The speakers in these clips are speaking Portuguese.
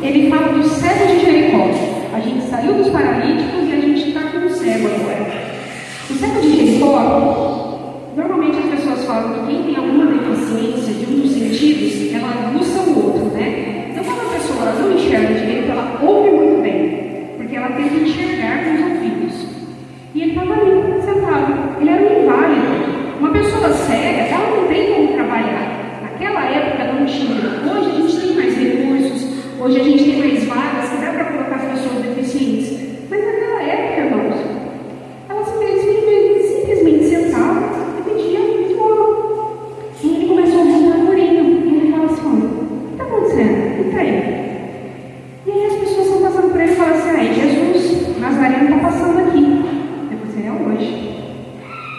ele fala do cego de Jericó. A gente saiu dos paralíticos e a gente está com o cego agora. O cego de Jericó, normalmente as pessoas falam que quem tem alguma deficiência de um dos sentidos, ela aguça o outro, né? Então, quando a pessoa não enxerga direito, ela ouve muito bem, porque ela tem que enxergar com os ouvidos. E ele estava ali, sentado. Ele era um inválido. Uma pessoa cega, ela não tem como trabalhar. Naquela época não tinha. Hoje a gente tem mais recursos, hoje a gente tem mais vagas que dá para colocar as pessoas deficientes. Mas naquela época, irmãos, ela simplesmente sentava e pedia esmola. E ele começou a ouvir um burburinho. E ele falava assim: o que está acontecendo? O que está aí? E aí as pessoas estão passando por ele e falam assim: Jesus Nazareno está passando aqui. Depois é hoje.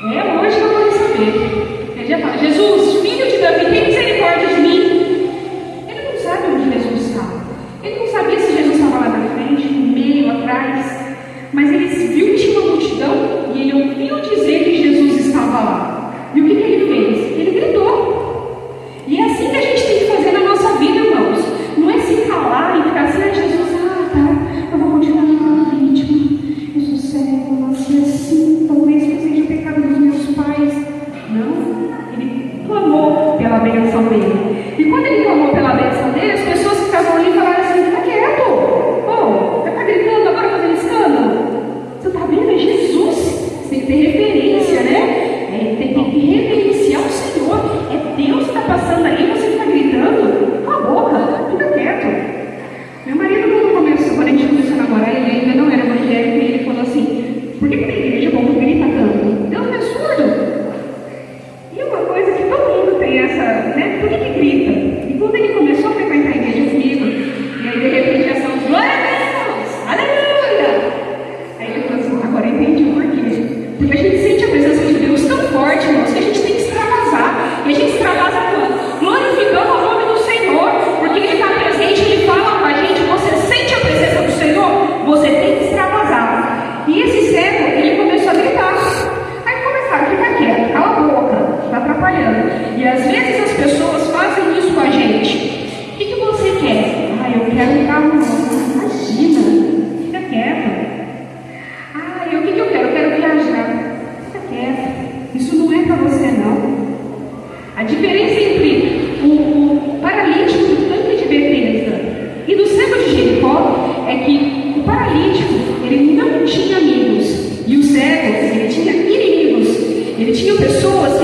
É hoje que eu vou receber. Ele já fala: Jesus, filho de Davi, tem misericórdia de mim. Ele não sabe onde Jesus estava. Ele não sabia se Jesus estava lá na frente, no meio, atrás. Mas ele viu que tinha uma multidão e ele ouviu dizer que Jesus estava lá. E o que ele fez? Ele gritou. E é assim que a gente tem que fazer na nossa vida, irmãos. Não é se calar e ficar assim: Jesus, tá, eu vou continuar no meu ritmo. Eu sou cego, eu nasci assim, talvez seja o pecado dos meus pais. Não, ele clamou pela bênção dele. E quando ele clamou pela bênção dele, as pessoas que estavam ali falaram assim: fica quieto. Vai ficar gritando agora, fazendo escândalo. Você está vendo? É Jesus. Você tem que ter referência, né? Tem que reverenciar o Senhor. É Deus que está passando aí, você fica gritando. Cala a boca, fica quieto. Meu marido, quando a gente começou a namorar, ele ainda não era evangélico, e ele falou assim: por que na igreja o povo grita tanto? Deus não é surdo? E uma coisa que todo mundo tem essa, né? Por que grita? E quando ele começou a frequentar a igreja comigo, e aí de repente já são: glória a Deus, aleluia! Aí ele falou assim: agora eu entendi o porquê. Porque a gente sente a presença de Deus tão forte, irmãos, que a gente tem que extravasar. E a gente extravasa quando? Glorificando o nome do Senhor, porque Ele está presente, Ele fala com a gente. Você sente a presença do Senhor? Você tem que extravasar. E esse cego, ele começou a gritar. Aí começaram: fica quieto, cala a boca, está atrapalhando. E às vezes as pessoas fazem isso com a gente. O que você quer? Eu quero um carro novo. Imagina, fica quieto. E o que eu quero? Eu quero viajar. Fica quieto. Isso não é para você, não. A diferença entre o paralítico do tanque de Betesda e do cego de Jericó é que o paralítico, ele não tinha amigos. E o cego, ele tinha inimigos. Ele tinha pessoas que